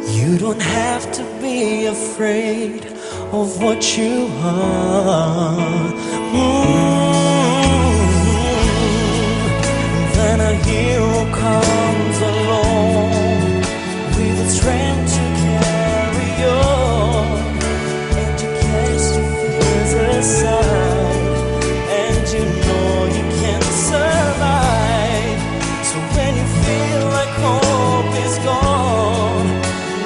You don't have to be afraid of what you are. Then a hero comes along with the strength to carry on, and you cast your fears aside, and you know you can survive. So when you feel like hope is gone,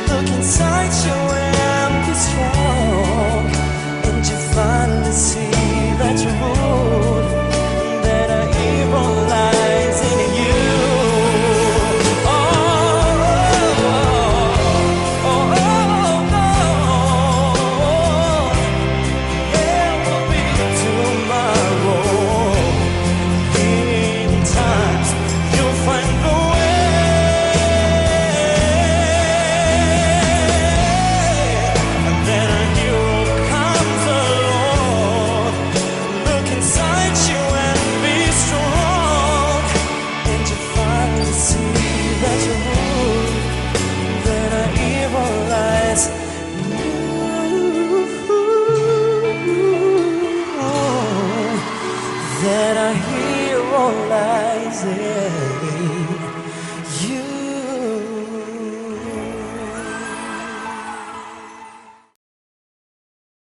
look inside you and be strong, and you finally see that you're rude, that a hero lies in you. Oh, oh, oh, oh, oh. There will be tomorrow. In time, you'll find the that a hero lies in.